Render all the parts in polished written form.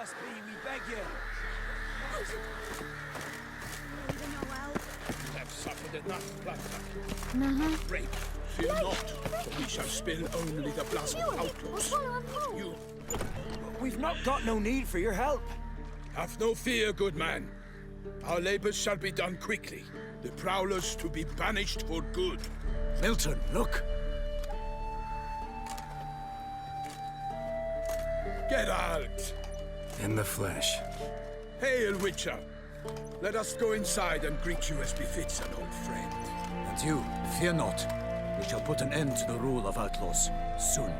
us be, we beg you. We have suffered enough bloodshed. Rape, fear not, for we shall spill only the blood of outlaws. You We've not got no need for your help. have no fear, good man. Our labors shall be done quickly. The prowlers to be banished for good. Milton, look. Geralt! In the flesh. Hail, Witcher! Let us go inside and greet you as befits an old friend. And you, fear not. We shall put an end to the rule of outlaws soon.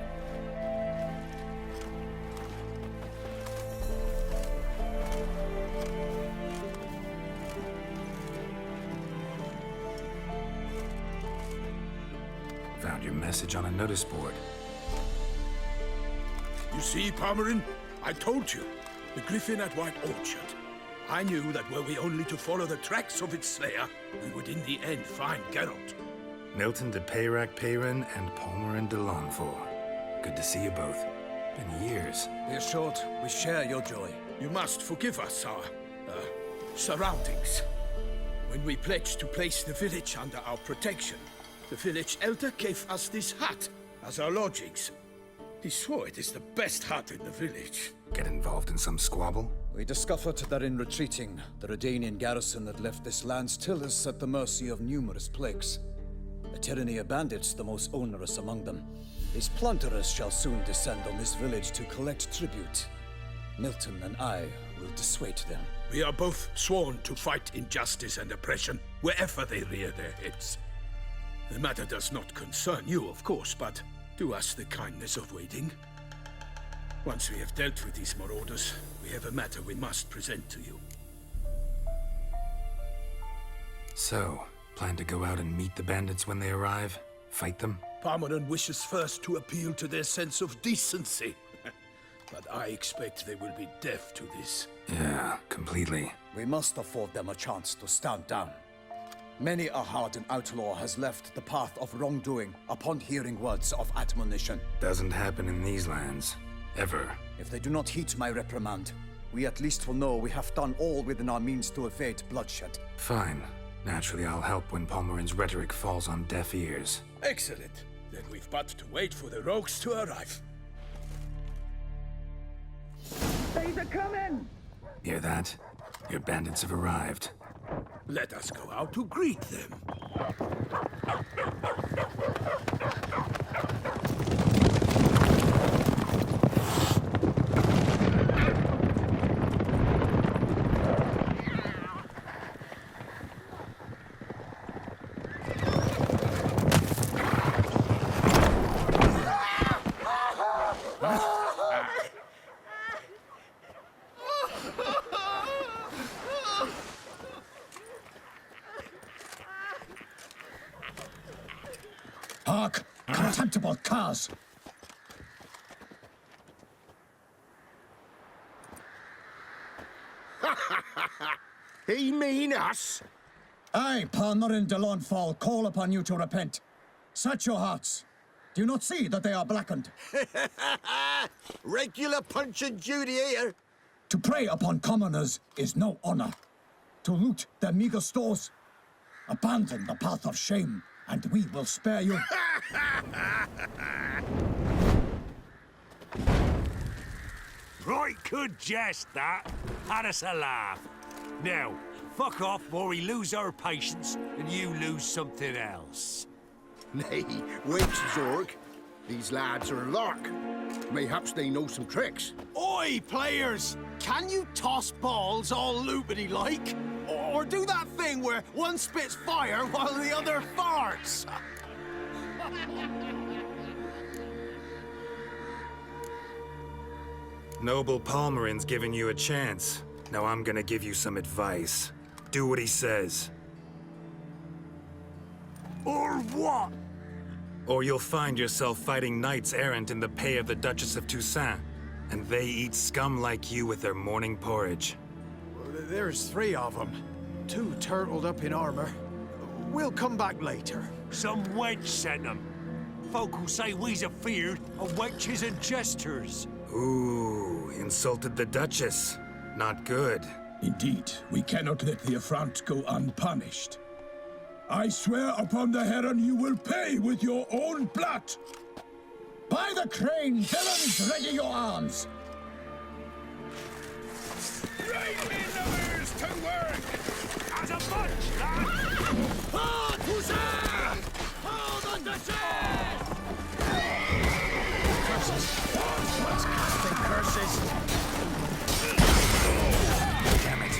Found your message on a notice board. You see, Palmerin? I told you. The griffin at White Orchard. I knew that were we only to follow the tracks of its slayer, we would in the end find Geralt. Milton de Peyrac Peyran and Palmerin de Lonfort. Good to see you both. Been years. Be assured, we share your joy. You must forgive us our, surroundings. When we pledged to place the village under our protection, the village elder gave us this hut as our lodgings. He swore it is the best hut in the village. Get involved in some squabble? We discovered that in retreating, the Redanian garrison that left this land still is at the mercy of numerous plagues. The tyranny of bandits the most onerous among them. These plunderers shall soon descend on this village to collect tribute. Milton and I will dissuade them. We are both sworn to fight injustice and oppression wherever they rear their heads. The matter does not concern you, of course, but do us the kindness of waiting. Once we have dealt with these marauders, we have a matter we must present to you. So, plan to go out and meet the bandits when they arrive? Fight them? Palmerin wishes first to appeal to their sense of decency. But I expect they will be deaf to this. Yeah, completely. We must afford them a chance to stand down. Many a hardened outlaw has left the path of wrongdoing upon hearing words of admonition. Doesn't happen in these lands. Ever. If they do not heed my reprimand, we at least will know we have done all within our means to evade bloodshed. Fine. Naturally, I'll help when Palmerin's rhetoric falls on deaf ears. Excellent. Then we've but to wait for the rogues to arrive. They're coming! Hear that? Your bandits have arrived. Let us go out to greet them. Hark! Contemptible curs! He mean us? I, Palmerin de Lonfort, call upon you to repent. Set your hearts. Do you not see that they are blackened? Regular Punch and Judy here. To prey upon commoners is no honor. To loot their meager stores, abandon the path of shame, and we will spare you. Right good jest, that. Had us a laugh. Now, fuck off before we lose our patience and you lose something else. Nay, wait, Zorg. These lads are a lark. Mayhaps they know some tricks. Oi, players! Can you toss balls all loopity-like? Or do that thing where one spits fire while the other farts? Noble Palmerin's giving you a chance. Now I'm gonna give you some advice. Do what he says. Or what? Or you'll find yourself fighting knights errant in the pay of the Duchess of Toussaint. And they eat scum like you with their morning porridge. There's 3 of them. 2 turtled up in armor. We'll come back later. Some wench sent them. Folk will say we's afeard of wenches and jesters. Ooh, insulted the Duchess. Not good. Indeed, we cannot let the affront go unpunished. I swear upon the Heron you will pay with your own blood! By the crane, villains, ready your arms! Right lovers to work! As a bunch, lad! Ah, Toussaint! Oh, the Duchess! Curses! What's casting curses? Damn it.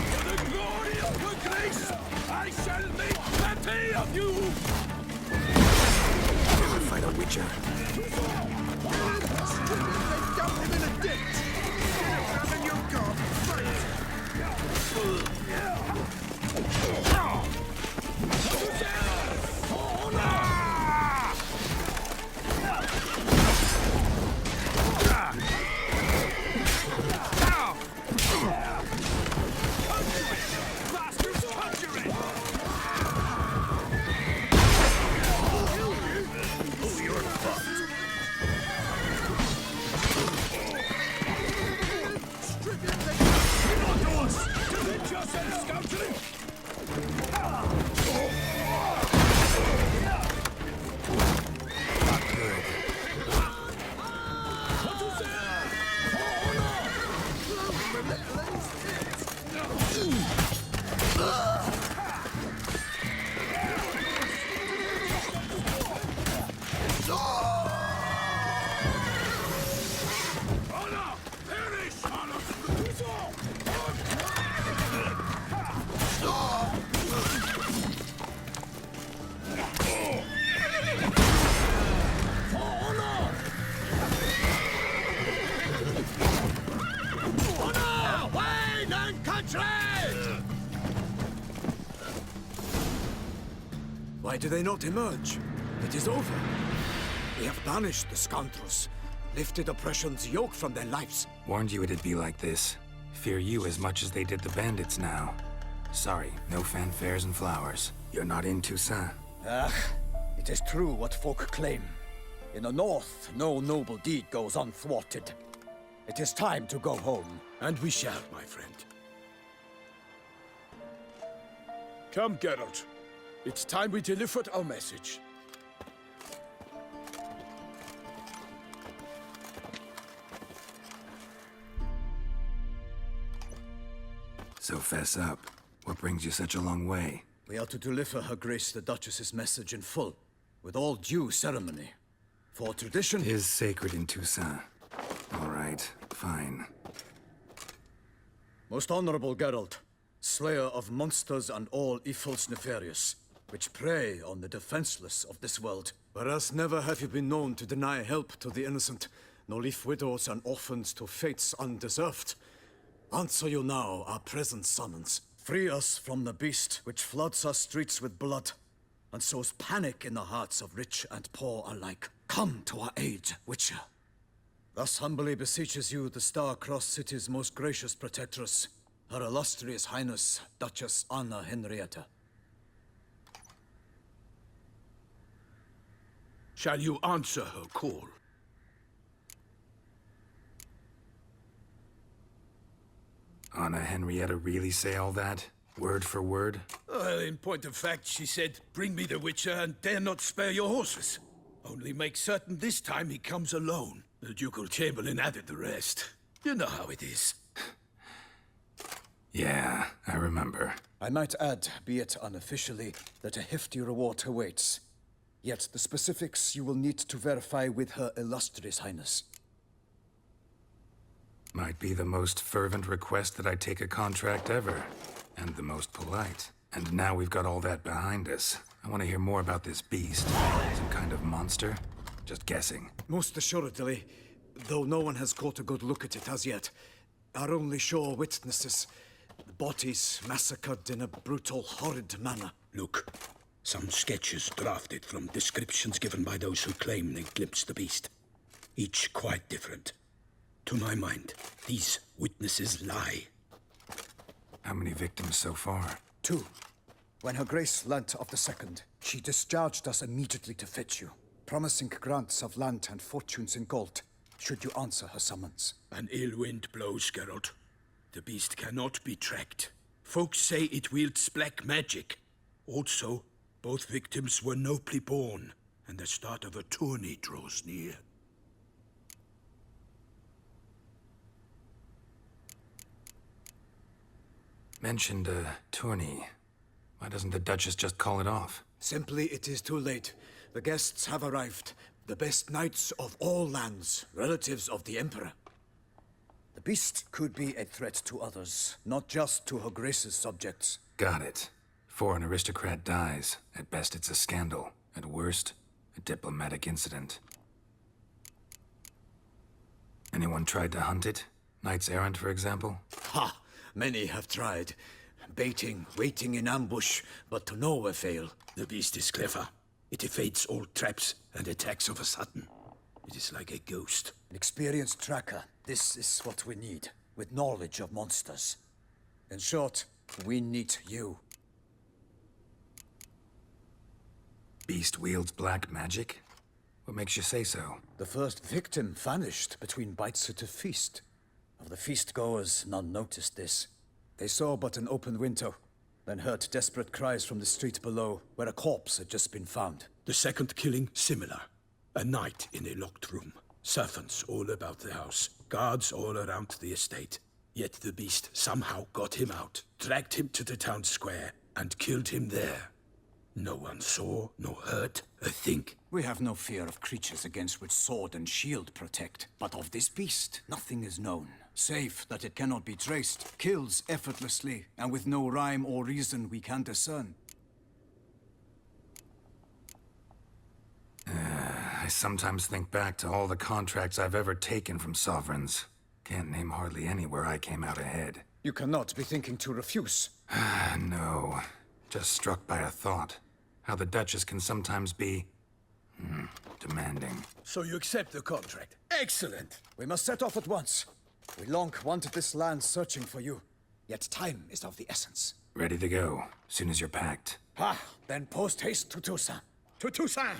For the glory of her grace, I shall make plenty of you! Never fight a Witcher. They dumped him in a ditch! Haven't you got fight? Bastards, conjure it! Oh, you're fucked! Not good. Wayne and country! Why do they not emerge? It is over. We have banished the scoundrels, lifted oppression's yoke from their lives. Warned you it'd be like this. Fear you as much as they did the bandits now. Sorry, no fanfares and flowers. You're not in Toussaint. It is true what folk claim. In the north, no noble deed goes unthwarted. It is time to go home. And we shall, my friend. Come, Geralt. It's time we delivered our message. So fess up. What brings you such a long way? We are to deliver Her Grace the Duchess's message in full, with all due ceremony. For tradition... Is sacred in Toussaint. All right, fine. Most honorable Geralt, slayer of monsters and all evils nefarious, which prey on the defenseless of this world. Whereas never have you been known to deny help to the innocent, nor leave widows and orphans to fates undeserved. Answer you now our present summons. Free us from the beast which floods our streets with blood, and sows panic in the hearts of rich and poor alike. Come to our aid, Witcher. Thus humbly beseeches you the Star-Crossed City's most gracious protectress, Her Illustrious Highness, Duchess Anna Henrietta. Shall you answer her call? Anna Henrietta really say all that? Word for word? Well, in point of fact, she said, bring me the Witcher and dare not spare your horses. Only make certain this time he comes alone. The Ducal Chamberlain added the rest. You know how it is. Yeah, I remember. I might add, be it unofficially, that a hefty reward awaits. Yet the specifics you will need to verify with Her Illustrious Highness. Might be the most fervent request that I take a contract ever. And the most polite. And now we've got all that behind us. I want to hear more about this beast. Some kind of monster? Just guessing. Most assuredly, though no one has caught a good look at it as yet. Our only sure witnesses, bodies massacred in a brutal, horrid manner. Look, some sketches drafted from descriptions given by those who claim they glimpsed the beast. Each quite different. To my mind, these witnesses lie. How many victims so far? 2. When Her Grace learnt of the second, she discharged us immediately to fetch you, promising grants of land and fortunes in gold, should you answer her summons. An ill wind blows, Geralt. The beast cannot be tracked. Folks say it wields black magic. Also, both victims were nobly born, and the start of a tourney draws near. Mentioned a tourney. Why doesn't the Duchess just call it off? Simply, it is too late. The guests have arrived. The best knights of all lands, relatives of the Emperor. The beast could be a threat to others, not just to Her Grace's subjects. Got it. Before an aristocrat dies, at best it's a scandal. At worst, a diplomatic incident. Anyone tried to hunt it? Knights errant, for example? Ha! Many have tried. Baiting, waiting in ambush, but to no avail. The beast is clever. It evades all traps and attacks of a sudden. It is like a ghost. An experienced tracker. This is what we need, with knowledge of monsters. In short, we need you. Beast wields black magic? What makes you say so? The first victim vanished between bites at a feast. Of the feast-goers, none noticed this. They saw but an open window, then heard desperate cries from the street below, where a corpse had just been found. The second killing, similar. A knight in a locked room. Servants all about the house. Guards all around the estate. Yet the beast somehow got him out, dragged him to the town square, and killed him there. No one saw, nor heard a thing. We have no fear of creatures against which sword and shield protect. But of this beast, nothing is known. Save that it cannot be traced, kills effortlessly, and with no rhyme or reason we can discern. I sometimes think back to all the contracts I've ever taken from sovereigns. Can't name hardly any where I came out ahead. You cannot be thinking to refuse. No. Just struck by a thought. How the Duchess can sometimes be... demanding. So you accept the contract. Excellent! We must set off at once. We long wanted this land searching for you. Yet time is of the essence. Ready to go, soon as you're packed. Ah, then post haste to Toussaint. To Toussaint!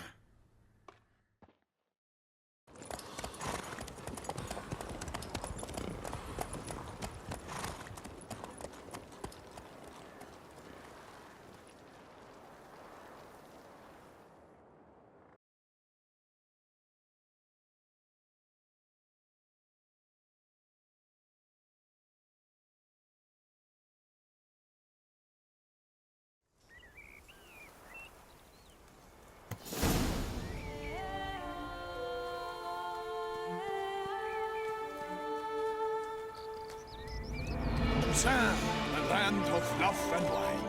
Toussaint, the land of love and wine.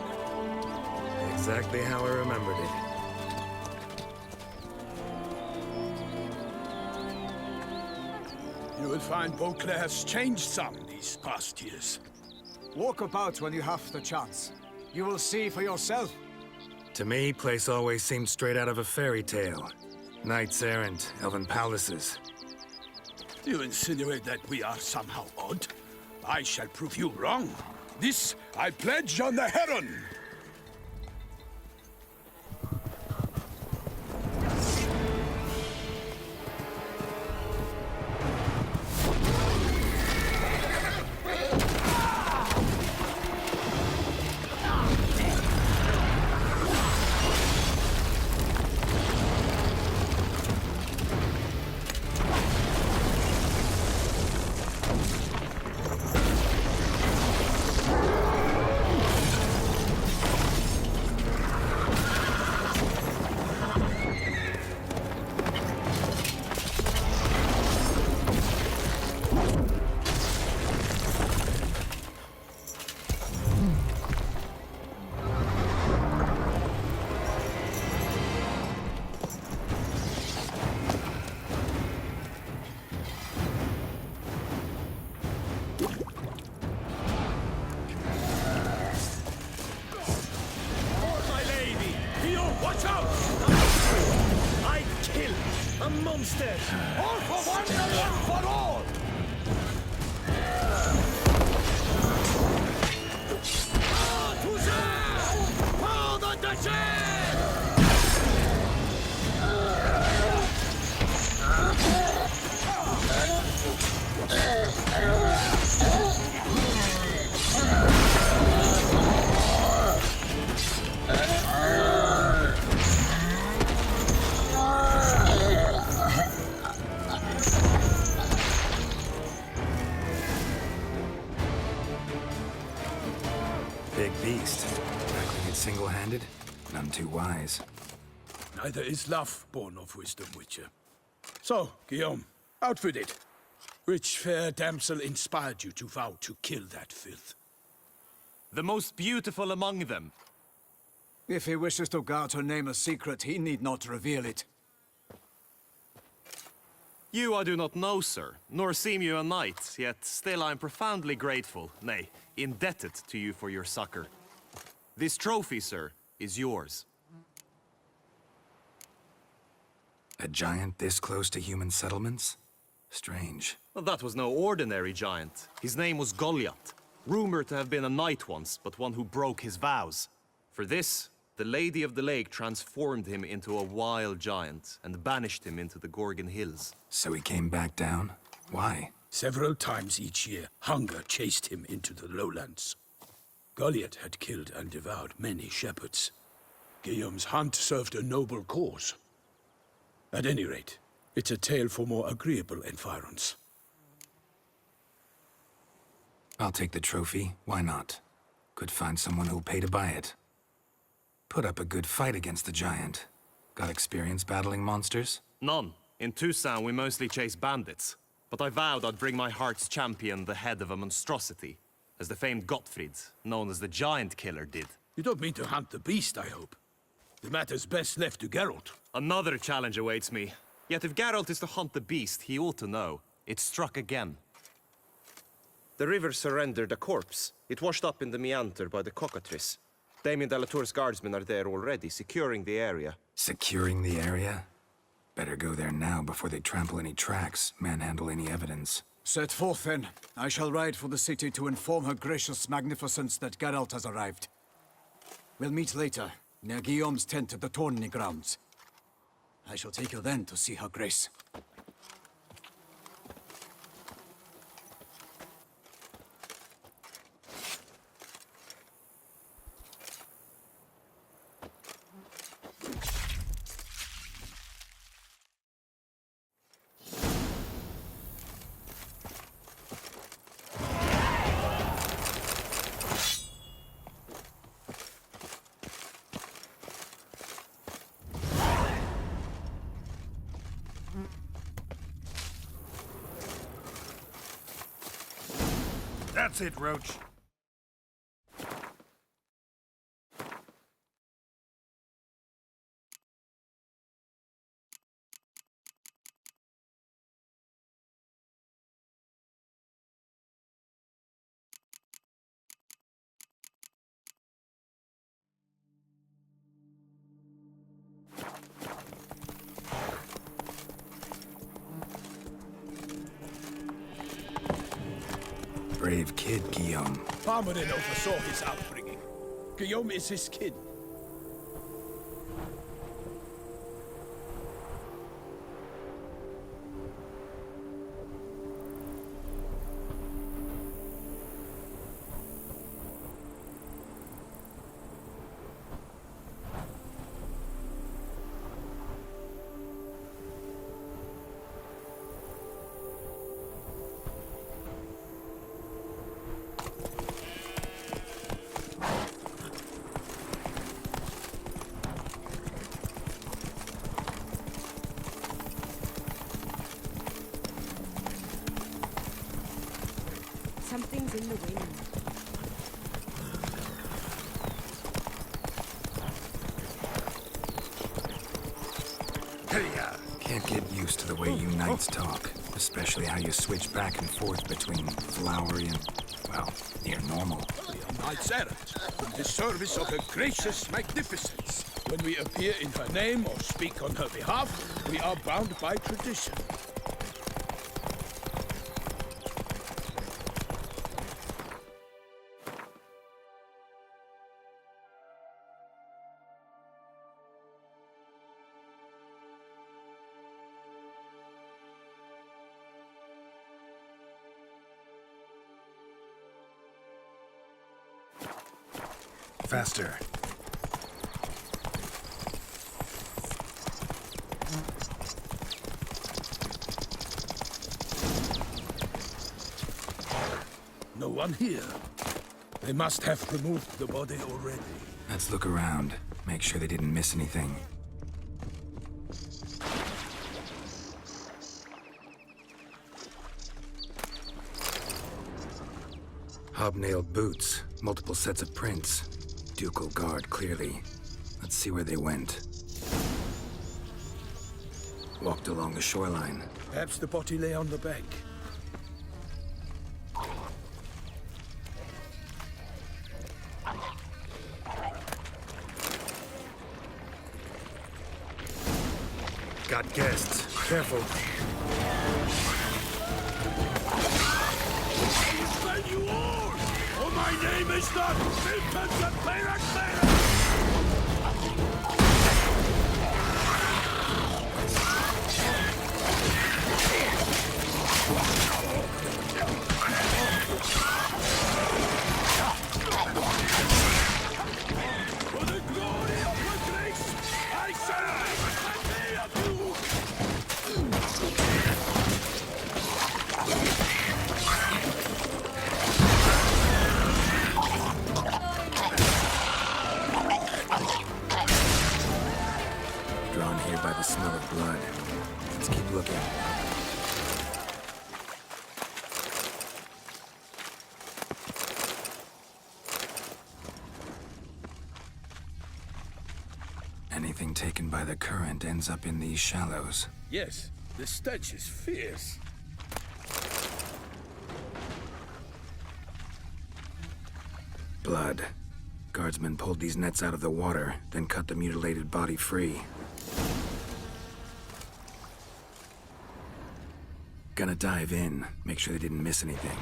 Exactly how I remembered it. You will find Beauclair has changed some these past years. Walk about when you have the chance. You will see for yourself. To me, place always seemed straight out of a fairy tale. Knights errant, elven palaces. You insinuate that we are somehow odd? I shall prove you wrong. This I pledge on the Heron! Watch out! I kill a monster! All for one and one for all! Toussaint! beast. Tackling it single-handed? None too wise. Neither is love born of wisdom, Witcher. So, Guillaume, outfitted. Which fair damsel inspired you to vow to kill that filth? The most beautiful among them. If he wishes to guard her name a secret, he need not reveal it. You I do not know, sir, nor seem you a knight, yet still I am profoundly grateful, nay, indebted to you for your succor. This trophy, sir, is yours. A giant this close to human settlements? Strange. Well, that was no ordinary giant. His name was Goliath, rumored to have been a knight once, but one who broke his vows. For this, the Lady of the Lake transformed him into a wild giant and banished him into the Gorgon Hills. So he came back down? Why? Several times each year, hunger chased him into the lowlands. Goliath had killed and devoured many shepherds. Guillaume's hunt served a noble cause. At any rate, it's a tale for more agreeable environs. I'll take the trophy. Why not? Could find someone who'll pay to buy it. Put up a good fight against the giant. Got experience battling monsters? None. In Toussaint we mostly chase bandits. But I vowed I'd bring my heart's champion the head of a monstrosity, as the famed Gottfried, known as the Giant Killer, did. You don't mean to hunt the beast, I hope. The matter's best left to Geralt. Another challenge awaits me. Yet if Geralt is to hunt the beast, he ought to know. It struck again. The river surrendered a corpse. It washed up in the meander by the Cockatrice. Damien de la Tour's guardsmen are there already, securing the area. Securing the area? Better go there now before they trample any tracks, manhandle any evidence. Set forth, then. I shall ride for the city to inform her gracious magnificence that Geralt has arrived. We'll meet later, near Guillaume's tent at the tourney grounds. I shall take you then to see her grace. That's it, Roach. Brave kid, Guillaume. Parmarin oversaw his upbringing. Guillaume is his kin. Something's in the wind. Can't get used to the way you knights talk, especially how you switch back and forth between flowery and, well, near normal. We are knights errant, in the service of her gracious magnificence. When we appear in her name or speak on her behalf, we are bound by tradition. Faster. No one here. They must have removed the body already. Let's look around. Make sure they didn't miss anything. Hobnailed boots, multiple sets of prints. Ducal guard, clearly. Let's see where they went. Walked along the shoreline. Perhaps the body lay on the bank. Got guests. Careful. Then you are! Oh, my name is not Vincent the Pirate. For the glory of the grace, I say, of you! Drawn here by the smell of blood. Let's keep looking. Anything taken by the current ends up in these shallows. Yes, the stench is fierce. Blood. Guardsmen pulled these nets out of the water, then cut the mutilated body free. Gonna dive in, make sure they didn't miss anything.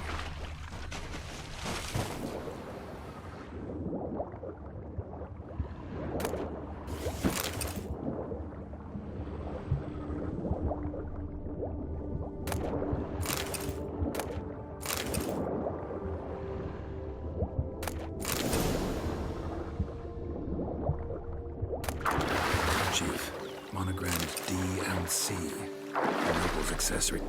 Chief, monogrammed DLC. Noble's accessory.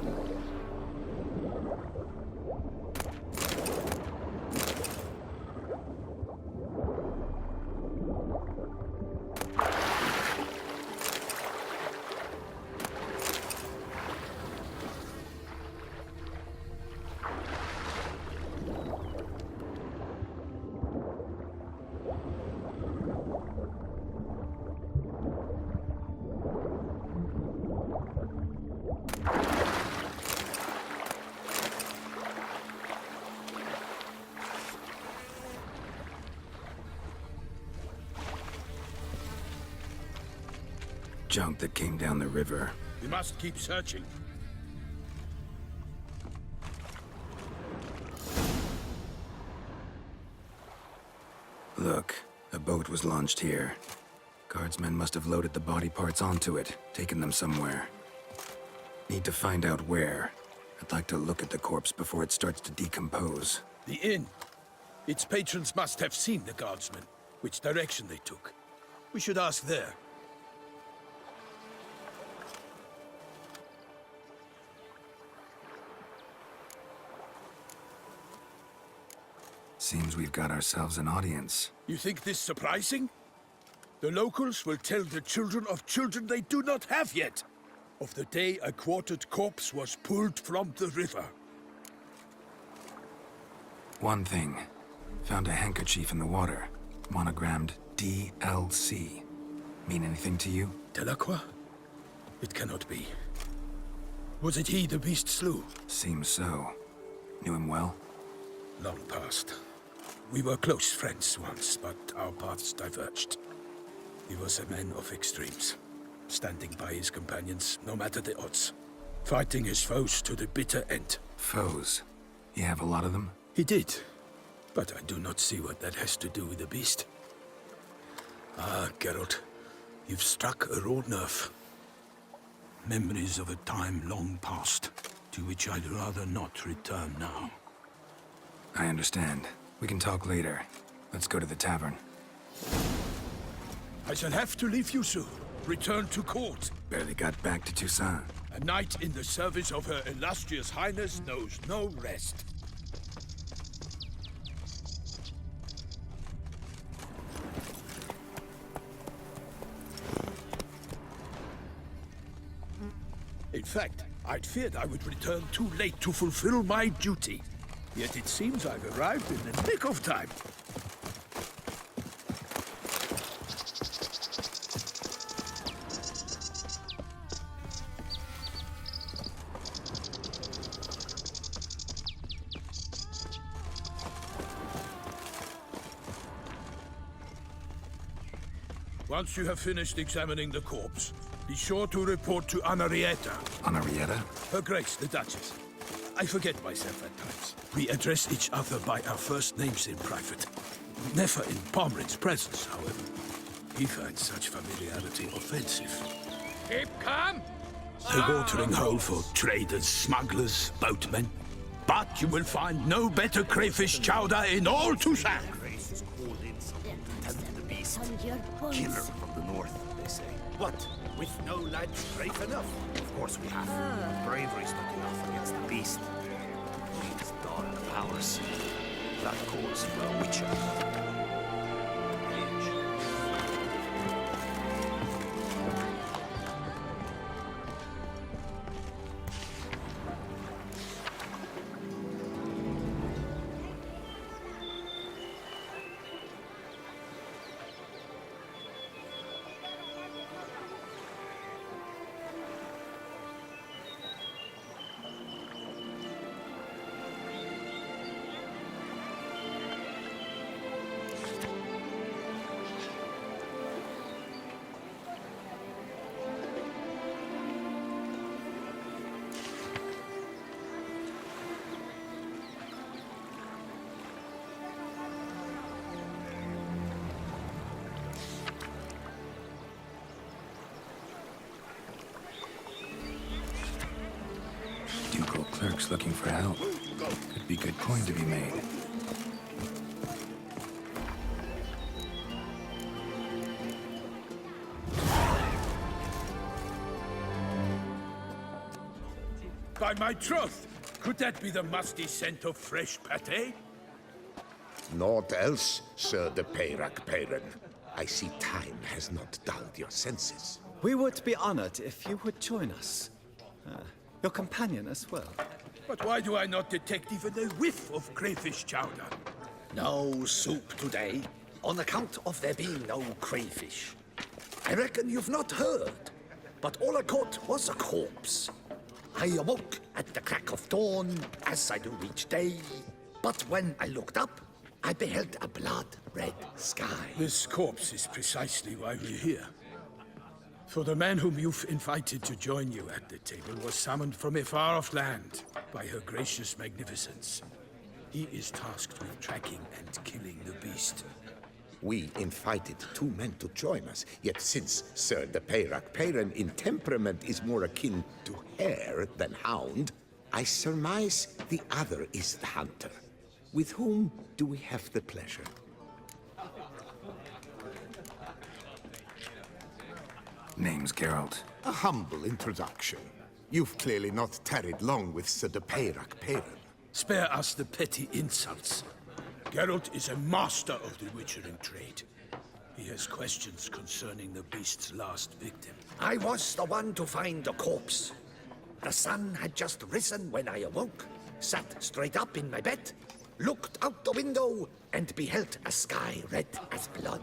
Junk that came down the river. We must keep searching. Look, a boat was launched here. Guardsmen must have loaded the body parts onto it, taken them somewhere. Need to find out where. I'd like to look at the corpse before it starts to decompose. The inn. Its patrons must have seen the guardsmen, which direction they took. We should ask there. Seems we've got ourselves an audience. You think this surprising? The locals will tell the children of children they do not have yet, of the day a quartered corpse was pulled from the river. One thing. Found a handkerchief in the water. Monogrammed DLC. Mean anything to you? Delacroix? It cannot be. Was it he the beast slew? Seems so. Knew him well? Long past. We were close friends once, but our paths diverged. He was a man of extremes, standing by his companions, no matter the odds. Fighting his foes to the bitter end. Foes? You have a lot of them? He did, but I do not see what that has to do with the beast. Ah, Geralt, you've struck a raw nerve. Memories of a time long past, to which I'd rather not return now. I understand. We can talk later. Let's go to the tavern. I shall have to leave you soon. Return to court. Barely got back to Toussaint. A knight in the service of Her Illustrious Highness knows no rest. fact, I'd feared I would return too late to fulfill my duty. Yet it seems I've arrived in the nick of time. Once you have finished examining the corpse, be sure to report to Anarietta, Anarietta? Her Grace, the Duchess. I forget myself at times. We address each other by our first names in private. Never in Pomrin's presence, however. He finds such familiarity offensive. Keep calm! A watering hole for traders, smugglers, boatmen. But you will find no better crayfish chowder in all Toussaint. Grace is called in someone to tend the beast. Killer from the north, they say. What? With no lads brave enough? Of course we have. Bravery's not enough against the beast. These dark powers. That calls for a witcher. Ducal clerks looking for help. Could be good coin to be made. By my troth, could that be the musty scent of fresh pate? Naught else, Sir de Peyrac Peyran. I see time has not dulled your senses. We would be honored if you would join us. Your companion as well. But why do I not detect even a whiff of crayfish chowder? No soup today, on account of there being no crayfish. I reckon you've not heard, but all I caught was a corpse. I awoke at the crack of dawn, as I do each day, but when I looked up, I beheld a blood-red sky. This corpse is precisely why we're here. For the man whom you've invited to join you at the table was summoned from a far-off land by her gracious magnificence. He is tasked with tracking and killing the beast. We invited two men to join us, yet since Sir de Peyrac Peyran in temperament is more akin to hare than hound, I surmise the other is the hunter. With whom do we have the pleasure? Name's Geralt. A humble introduction. You've clearly not tarried long with Sir de Peyrac Peyran. Spare us the petty insults. Geralt is a master of the witchering trade. He has questions concerning the beast's last victim. I was the one to find the corpse. The sun had just risen when I awoke, sat straight up in my bed, looked out the window, and beheld a sky red as blood.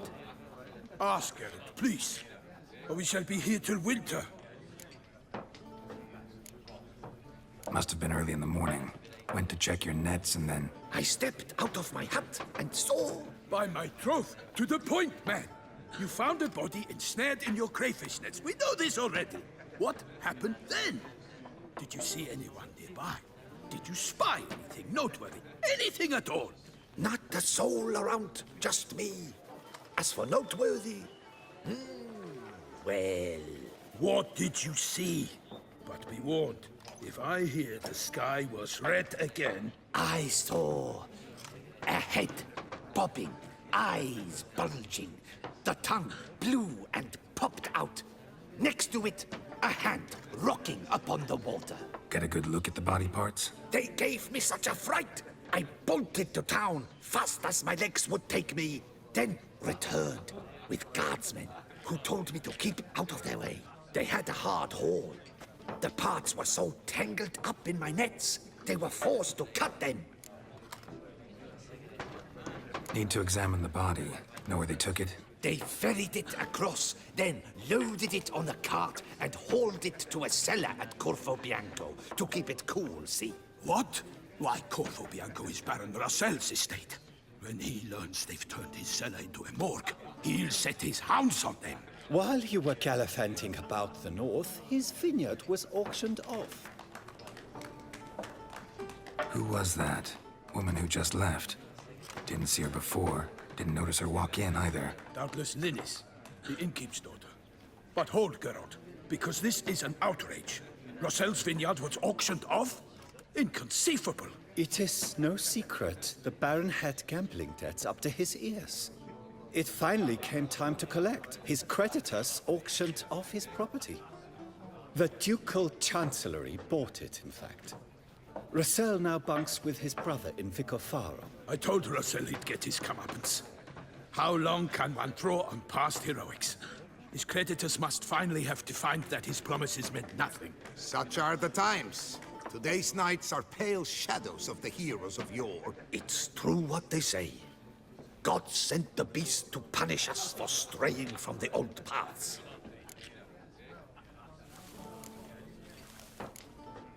Ask Geralt, please, or we shall be here till winter. Must have been early in the morning. Went to check your nets and then... I stepped out of my hut and saw... By my troth, to the point, man. You found a body ensnared in your crayfish nets. We know this already. What happened then? Did you see anyone nearby? Did you spy anything noteworthy? Anything at all? Not a soul around, just me. As for noteworthy... well... What did you see? But be warned, if I hear the sky was red again... I saw a head popping, eyes bulging, the tongue blue and popped out. Next to it, a hand rocking upon the water. Get a good look at the body parts? They gave me such a fright. I bolted to town fast as my legs would take me, then returned with guardsmen who told me to keep out of their way. They had a hard haul. The parts were so tangled up in my nets, they were forced to cut them. Need to examine the body. Know where they took it? They ferried it across, then loaded it on a cart and hauled it to a cellar at Corvo Bianco to keep it cool, see? What? Why, Corvo Bianco is Baron Russell's estate. When he learns they've turned his cellar into a morgue, he'll set his hounds on them. While you were gallivanting about the north, his vineyard was auctioned off. Who was that? Woman who just left. Didn't see her before. Didn't notice her walk in either. Doubtless Linnis, the innkeep's daughter. But hold, Geralt, because this is an outrage. Russell's vineyard was auctioned off? Inconceivable. It is no secret the Baron had gambling debts up to his ears. It finally came time to collect. His creditors auctioned off his property. The Ducal Chancellery bought it, in fact. Russell now bunks with his brother in Vicofaro. I told Russell he'd get his comeuppance. How long can one draw on past heroics? His creditors must finally have to find that his promises meant nothing. Such are the times. Today's knights are pale shadows of the heroes of yore. It's true what they say. God sent the beast to punish us for straying from the old paths.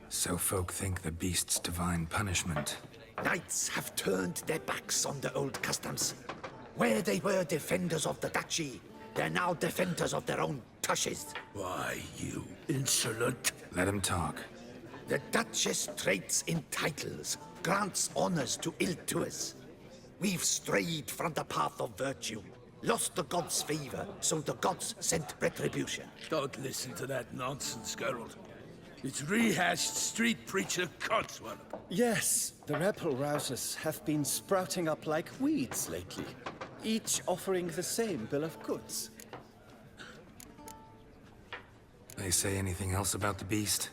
So folk think the beast's divine punishment. Knights have turned their backs on the old customs. Where they were defenders of the duchy, they're now defenders of their own tushes. Why, you insolent... Let him talk. The Duchess trades in titles, grants honors to ill-doers. We've strayed from the path of virtue, lost the gods' favor, so the gods sent retribution. Don't listen to that nonsense, Geralt. It's rehashed street preacher codswallop. Yes, the rebel rousers have been sprouting up like weeds lately, each offering the same bill of goods. They say anything else about the beast?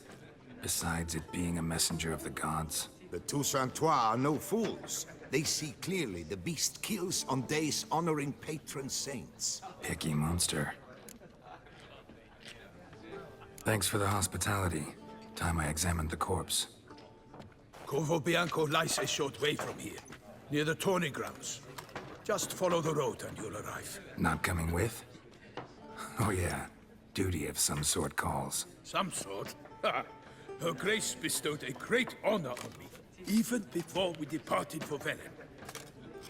Besides it being a messenger of the gods? The Toussaintois are no fools. They see clearly the beast kills on days honoring patron saints. Picky monster. Thanks for the hospitality. Time I examined the corpse. Corvo Bianco lies a short way from here, near the tourney grounds. Just follow the road and you'll arrive. Not coming with? Oh yeah, duty of some sort calls. Some sort? Ha! Her Grace bestowed a great honor on me, even before we departed for Velen.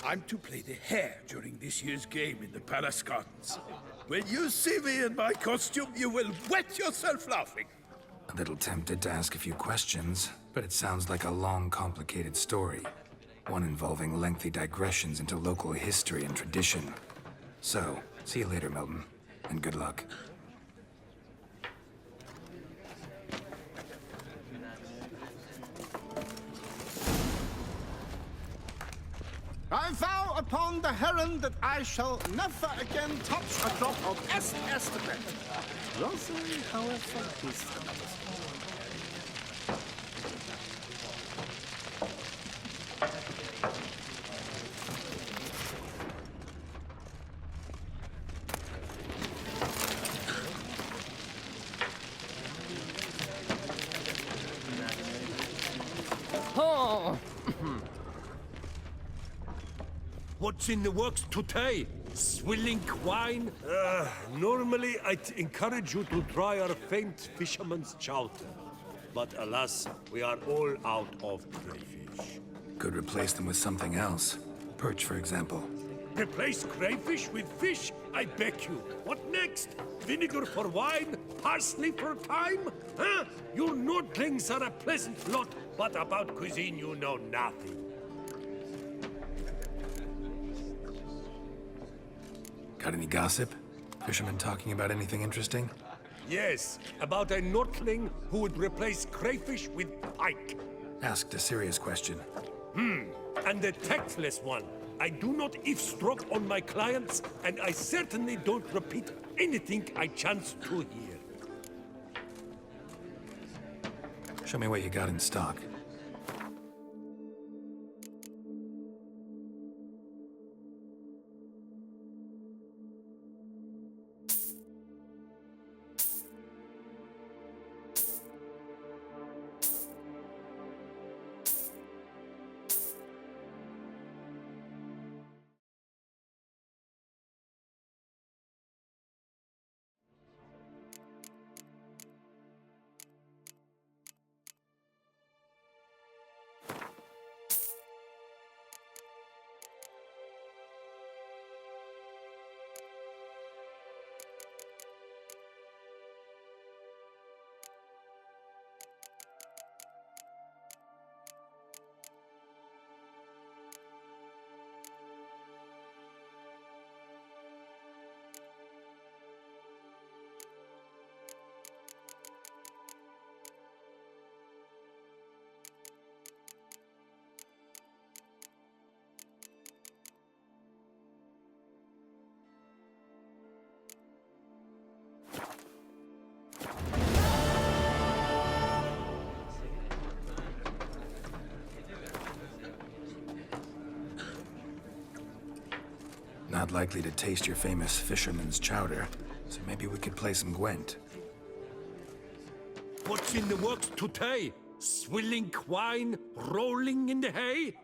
I'm to play the hare during this year's game in the palace gardens. When you see me in my costume, you will wet yourself laughing. A little tempted to ask a few questions, but it sounds like a long, complicated story. One involving lengthy digressions into local history and tradition. So, see you later, Milton, and good luck. I vow upon the heron that I shall never again touch a drop of Estebet. Rosary, however, is another story. What's in the works today? Swilling wine? Normally, I'd encourage you to try our famed fisherman's chowder. But alas, we are all out of crayfish. Could replace them with something else. Perch, for example. Replace crayfish with fish? I beg you. What next? Vinegar for wine? Parsley for thyme? Huh? You Nordlings are a pleasant lot, but about cuisine you know nothing. Got any gossip? Fishermen talking about anything interesting? Yes, about a Nordling who would replace crayfish with pike. Asked a serious question. And a tactless one. I do not eavesdrop on my clients, and I certainly don't repeat anything I chance to hear. Show me what you got in stock. Not likely to taste your famous fisherman's chowder, so maybe we could play some Gwent. What's in the works today? Swilling wine, rolling in the hay?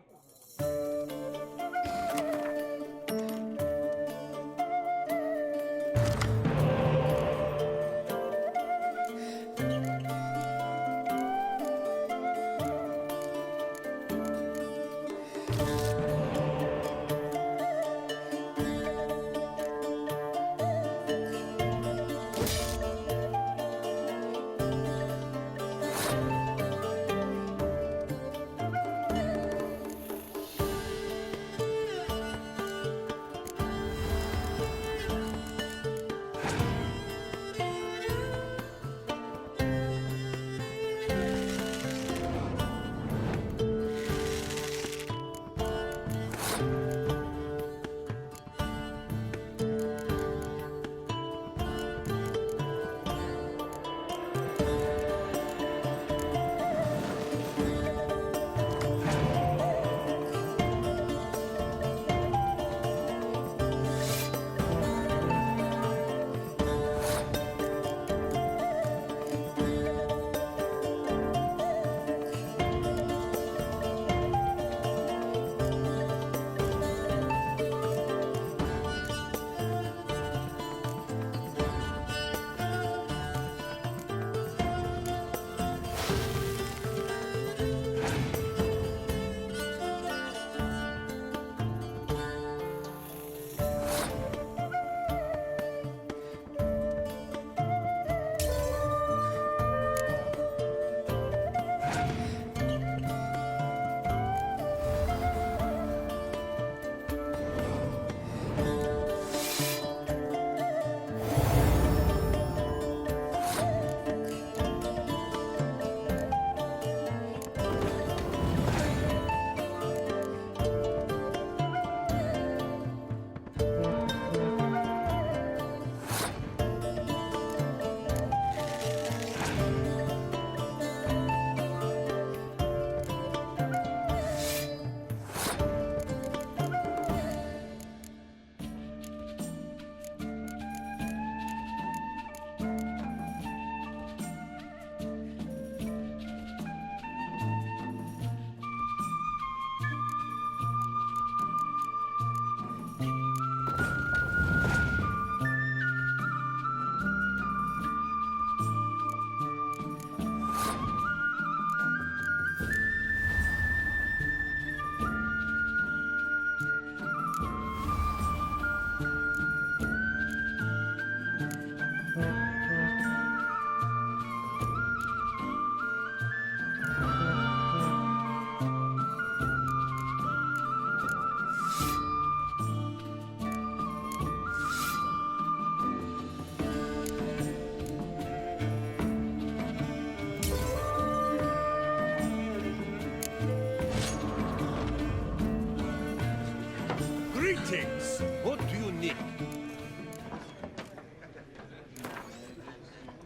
Greetings! What do you need?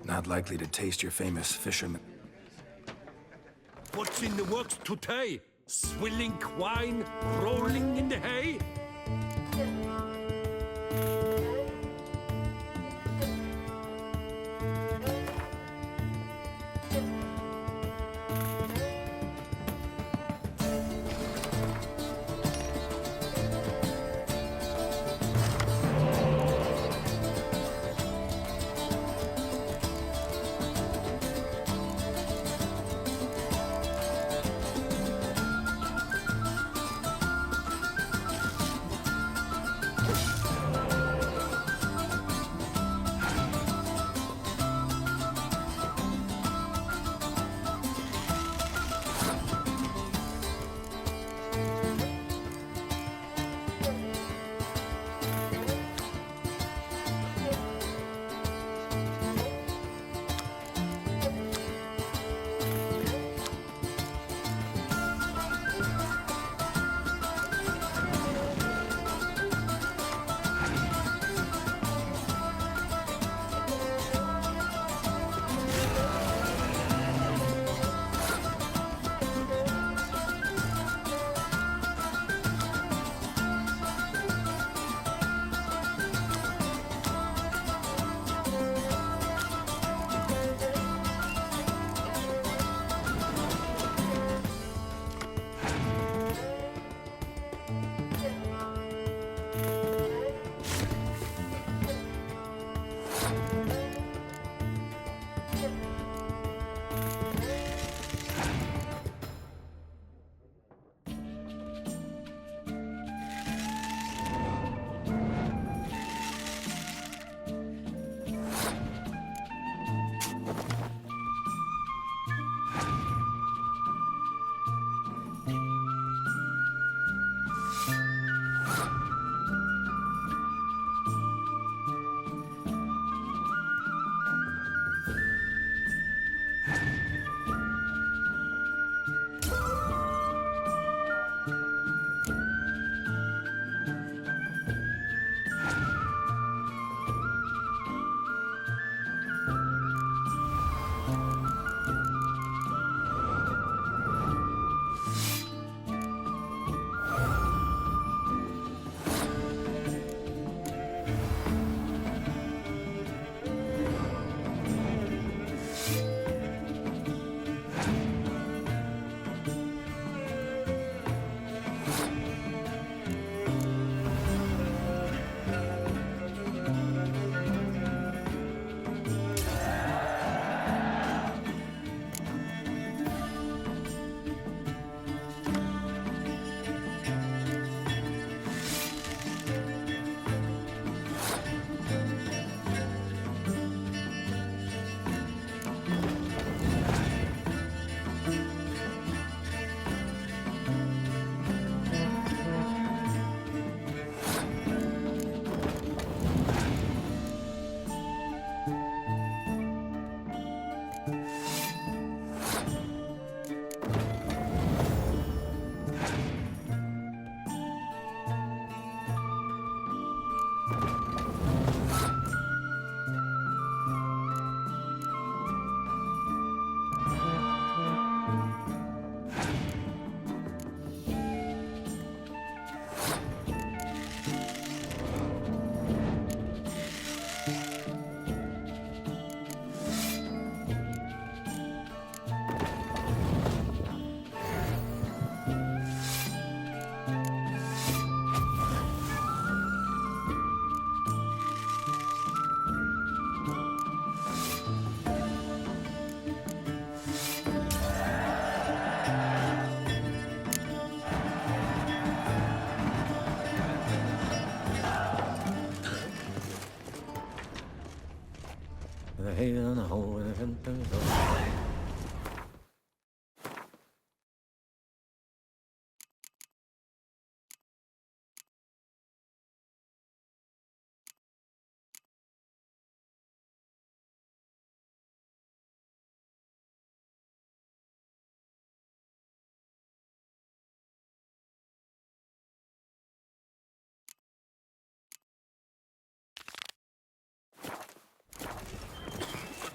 Not likely to taste your famous fisherman. What's in the works today? Swilling wine, rolling in the hay?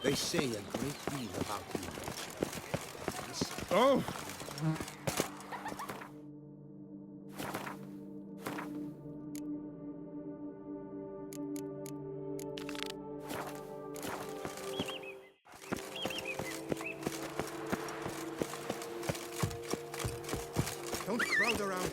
They say a great deal about you. Oh! Don't crowd around.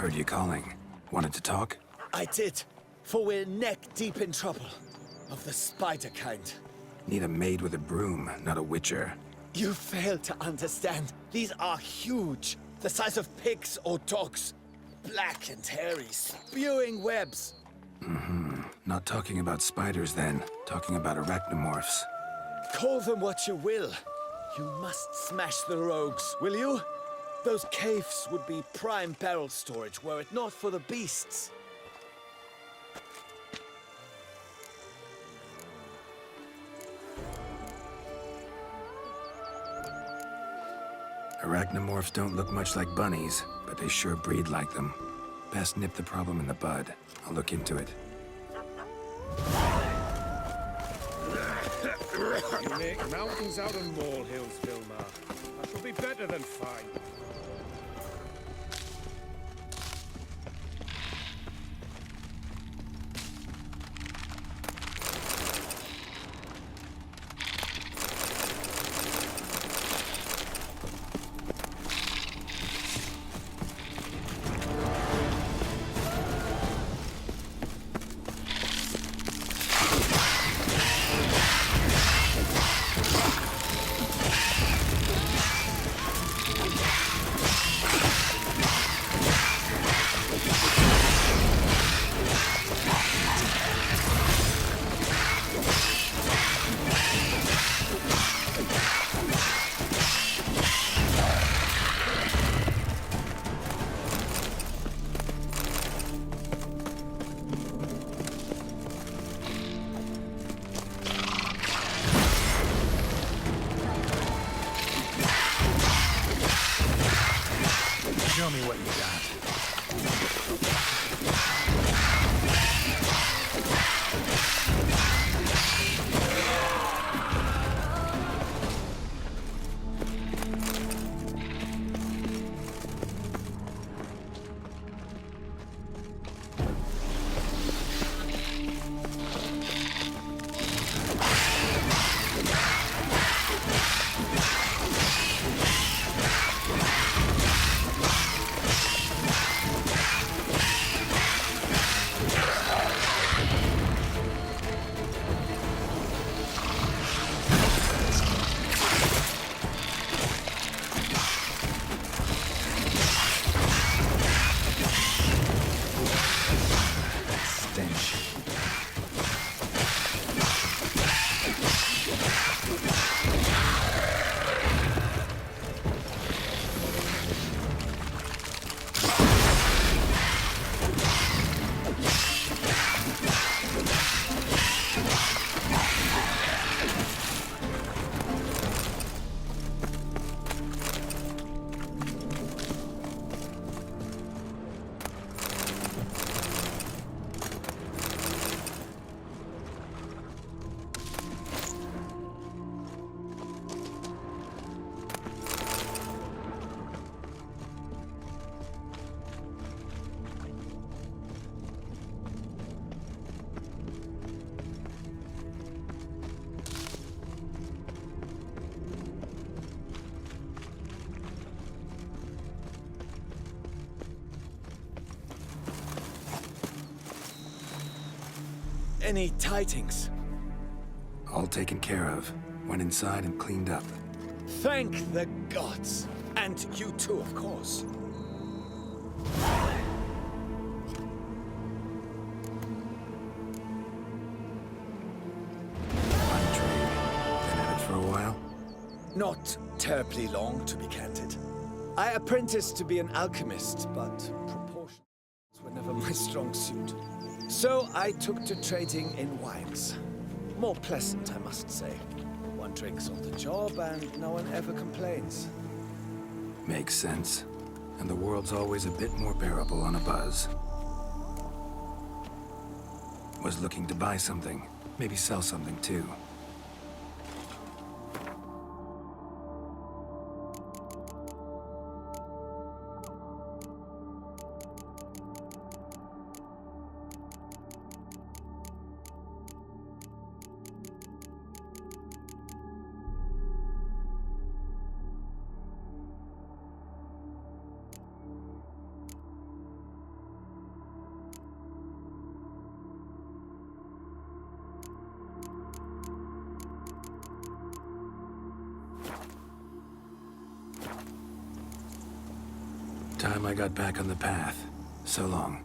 Heard you calling. Wanted to talk? I did, for we're neck deep in trouble. Of the spider kind. Need a maid with a broom, not a witcher. You fail to understand. These are huge. The size of pigs or dogs. Black and hairy, spewing webs. Not talking about spiders then. Talking about arachnomorphs. Call them what you will. You must smash the rogues, will you? Those caves would be prime barrel storage were it not for the beasts. Arachnomorphs don't look much like bunnies, but they sure breed like them. Best nip the problem in the bud. I'll look into it. You make mountains out of molehills, Vilmar. I shall be better than fine. Any tidings? All taken care of. Went inside and cleaned up. Thank the gods. And you too, of course. Fine trade. Been at it for a while? Not terribly long, to be candid. I apprenticed to be an alchemist, but proportions were never my strong suit. So I took to trading in wines. More pleasant, I must say. One drinks on the job and no one ever complains. Makes sense. And the world's always a bit more bearable on a buzz. Was looking to buy something. Maybe sell something too. Time I got back on the path. So long.